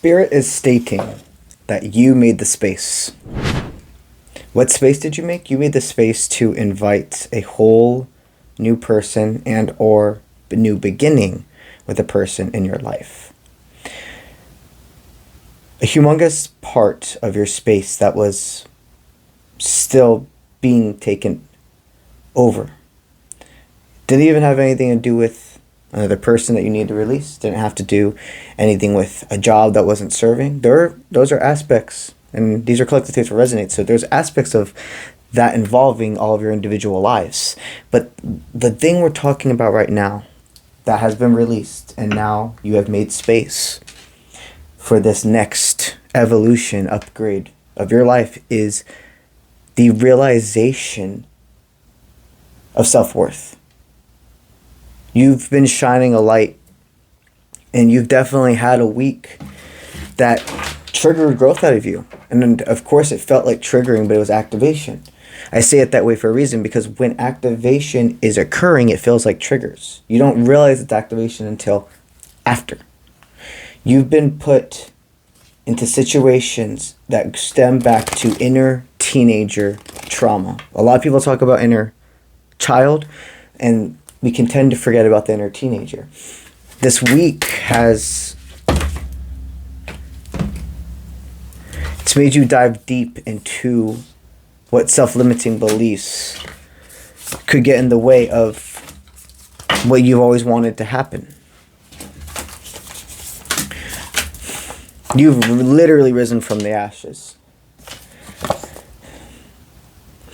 Spirit is stating that you made the space. What space did you make? You made the space to invite a whole new person and or new beginning with a person in your life. A humongous part of your space that was still being taken over. Didn't even have anything to do with another person that you need to release. Didn't have to do anything with a job that wasn't serving. Those are aspects, and these are collective states that resonate. So there's aspects of that involving all of your individual lives. But the thing we're talking about right now that has been released, and now you have made space for this next evolution, upgrade of your life, is the realization of self-worth. You've been shining a light, and you've definitely had a week that triggered growth out of you. And of course it felt like triggering, but it was activation. I say it that way for a reason, because when activation is occurring, it feels like triggers. You don't realize it's activation until after. You've been put into situations that stem back to inner teenager trauma. A lot of people talk about inner child, and we can tend to forget about the inner teenager. This week it's made you dive deep into what self-limiting beliefs could get in the way of what you've always wanted to happen. You've literally risen from the ashes.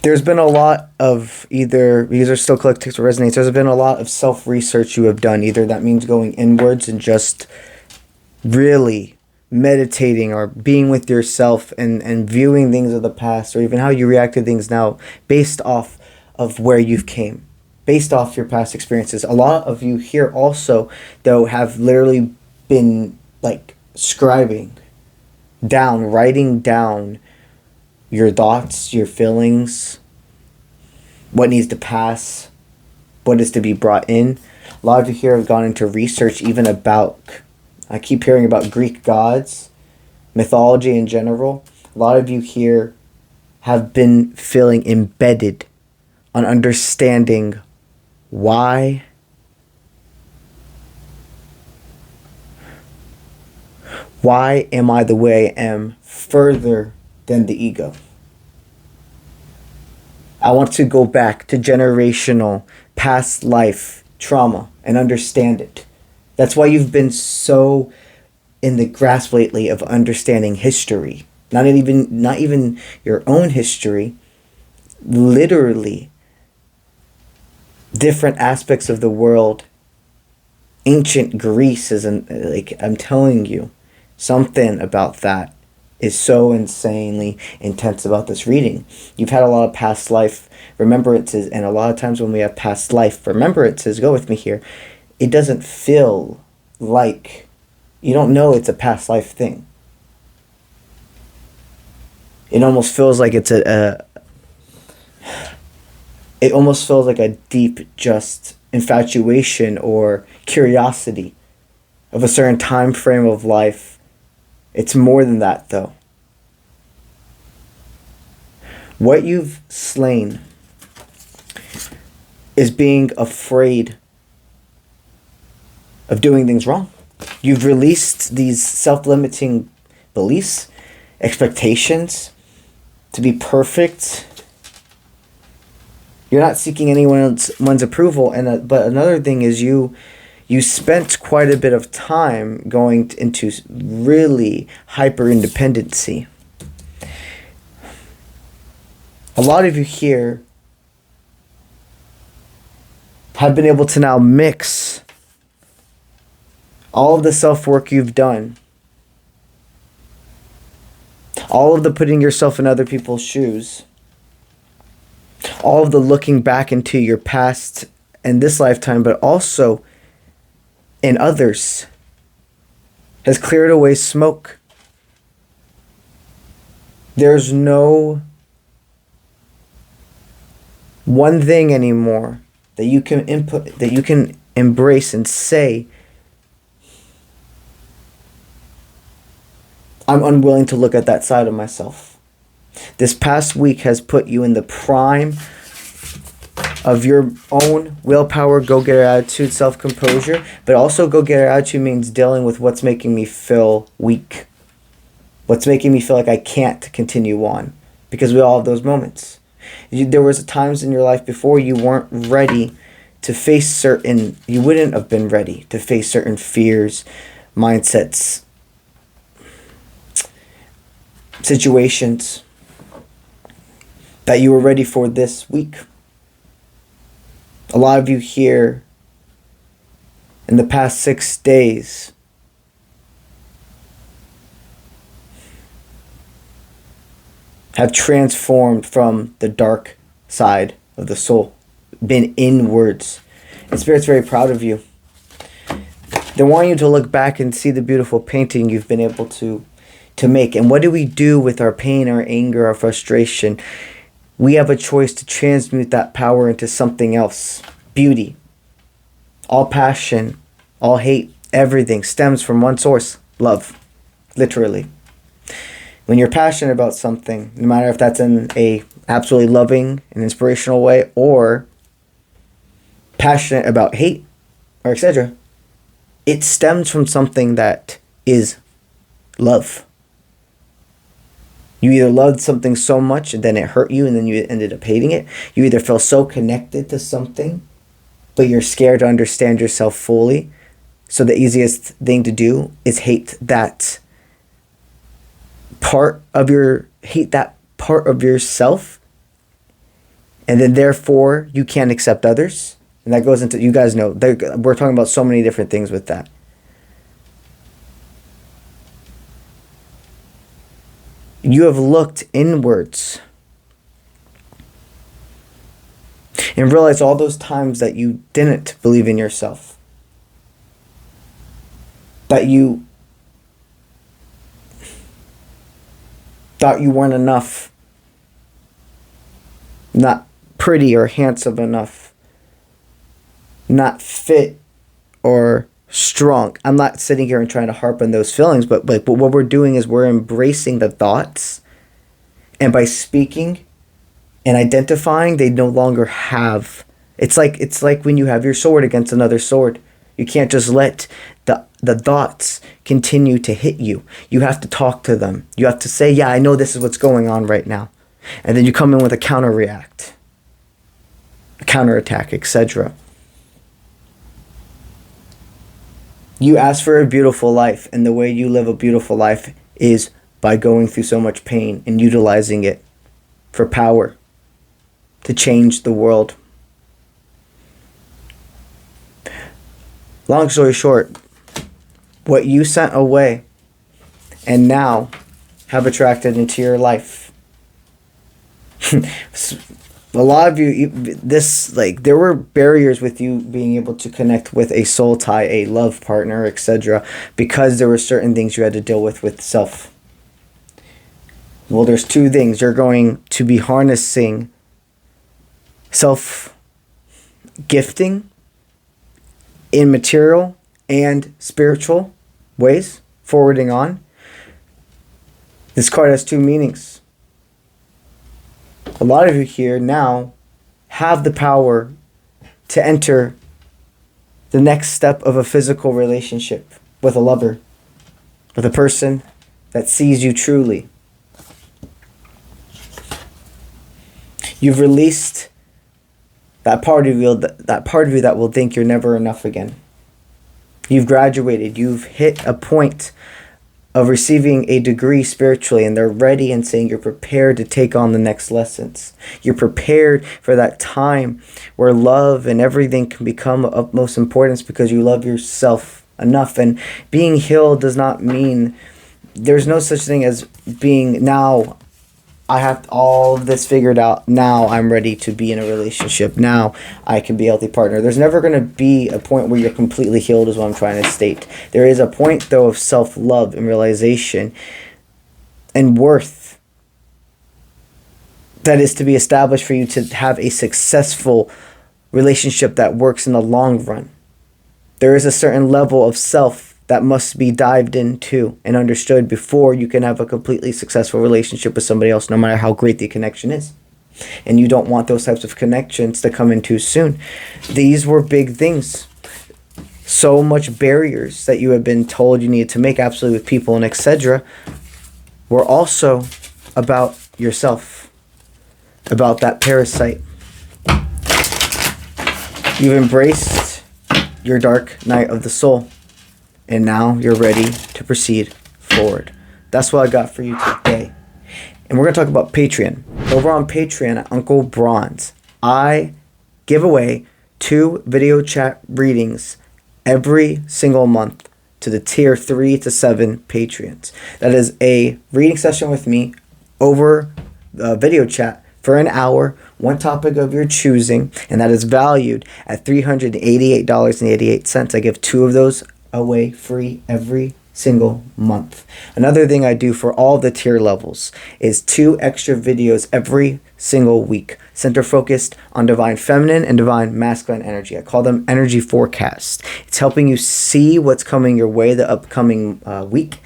There's been a lot of these are still collective resonates, there's been a lot of self-research you have done. Either that means going inwards and just really meditating or being with yourself and viewing things of the past, or even how you react to things now based off of where you've came, based off your past experiences. A lot of you here also, though, have literally been like scribing down, writing down your thoughts, your feelings, what needs to pass, what is to be brought in. A lot of you here have gone into research even about, I keep hearing about Greek gods, mythology in general. A lot of you here have been feeling embedded on understanding why am I the way I am further than the ego. I want to go back to generational past life trauma and understand it. That's why you've been so in the grasp lately of understanding history. Not even your own history. Literally different aspects of the world. Ancient Greece is I'm telling you, something about that is so insanely intense about this reading. You've had a lot of past life remembrances, and a lot of times when we have past life remembrances, go with me here, it doesn't feel like, you don't know it's a past life thing. It almost feels like it's it almost feels like a deep just infatuation or curiosity of a certain time frame of life. It's more than that, though. What you've slain is being afraid of doing things wrong. You've released these self-limiting beliefs, expectations to be perfect. You're not seeking anyone's approval. But another thing is you spent quite a bit of time going into really hyper-independency. A lot of you here have been able to now mix all of the self-work you've done, all of the putting yourself in other people's shoes, all of the looking back into your past and this lifetime, but also in others, has cleared away smoke. There's no one thing anymore that you can input, that you can embrace and say, I'm unwilling to look at that side of myself. This past week has put you in the prime of your own willpower, go-getter attitude, self-composure. But also go-getter attitude means dealing with what's making me feel weak. What's making me feel like I can't continue on. Because we all have those moments. There was times in your life before you weren't ready to face certain... You wouldn't have been ready to face certain fears, mindsets, situations that you were ready for this week. A lot of you here in the past 6 days have transformed from the dark side of the soul, been inwards. And Spirit's very proud of you. They want you to look back and see the beautiful painting you've been able to make. And what do we do with our pain, our anger, our frustration? We have a choice to transmute that power into something else. Beauty. All passion, all hate, everything stems from one source. Love. Literally. When you're passionate about something, no matter if that's in a absolutely loving and inspirational way or passionate about hate or etc., it stems from something that is love. You either loved something so much and then it hurt you and then you ended up hating it. You either feel so connected to something, but you're scared to understand yourself fully. So the easiest thing to do is hate that part of yourself. And then therefore you can't accept others. And that goes into, you guys know, we're talking about so many different things with that. You have looked inwards and realized all those times that you didn't believe in yourself, that you thought you weren't enough, not pretty or handsome enough, not fit or strong. I'm not sitting here and trying to harp on those feelings, but what we're doing is we're embracing the thoughts, and by speaking and identifying, they no longer have. It's like when you have your sword against another sword. You can't just let the thoughts continue to hit you. You have to talk to them. You have to say, yeah, I know this is what's going on right now. And then you come in with a counter-react, a counterattack, etc. You ask for a beautiful life, and the way you live a beautiful life is by going through so much pain and utilizing it for power to change the world. Long story short, what you sent away and now have attracted into your life. A lot of you, there were barriers with you being able to connect with a soul tie, a love partner, etc., because there were certain things you had to deal with self. Well, there's two things. You're going to be harnessing self-gifting in material and spiritual ways, forwarding on. This card has two meanings. A lot of you here now have the power to enter the next step of a physical relationship with a lover, with a person that sees you truly. You've released that part of you that will think you're never enough again. You've graduated. You've hit a point of receiving a degree spiritually, and they're ready and saying you're prepared to take on the next lessons. You're prepared for that time where love and everything can become of most importance because you love yourself enough. And being healed does not mean there's no such thing as being now I have all of this figured out. Now I'm ready to be in a relationship. Now I can be a healthy partner. There's never going to be a point where you're completely healed is what I'm trying to state. There is a point, though, of self-love and realization and worth that is to be established for you to have a successful relationship that works in the long run. There is a certain level of self that must be dived into and understood before you can have a completely successful relationship with somebody else, no matter how great the connection is. And you don't want those types of connections to come in too soon. These were big things. So much barriers that you have been told you needed to make, absolutely, with people and etc., were also about yourself, about that parasite. You've embraced your dark night of the soul, and now you're ready to proceed forward. That's what I got for you today. And we're going to talk about Patreon. Over on Patreon at Uncle Bronze, I give away 2 video chat readings every single month to the tier 3 to 7 Patreons. That is a reading session with me over video chat for an hour, one topic of your choosing, and that is valued at $388.88. I give 2 of those away free every single month. Another thing I do for all the tier levels is 2 extra videos every single week, center focused on divine feminine and divine masculine energy. I call them energy forecasts. It's helping you see what's coming your way the upcoming week,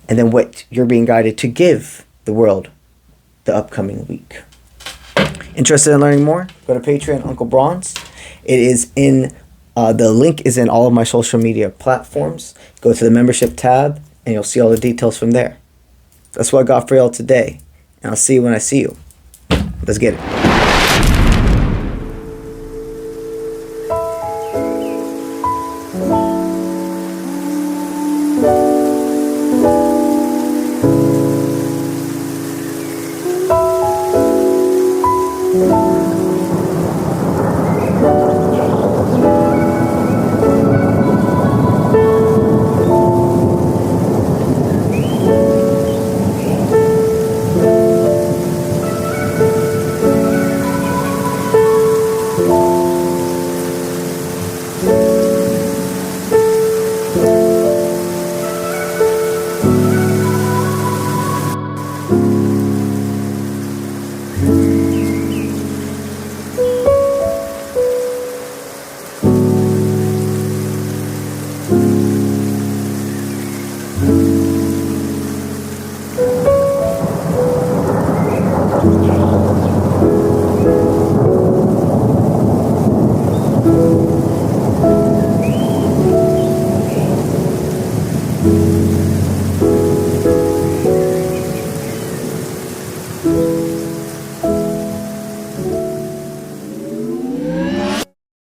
and then what you're being guided to give the world the upcoming week. Interested in learning more? Go to Patreon, Uncle Bronze. It is in the link is in all of my social media platforms. Go to the membership tab and you'll see all the details from there. That's what I got for y'all today. And I'll see you when I see you. Let's get it.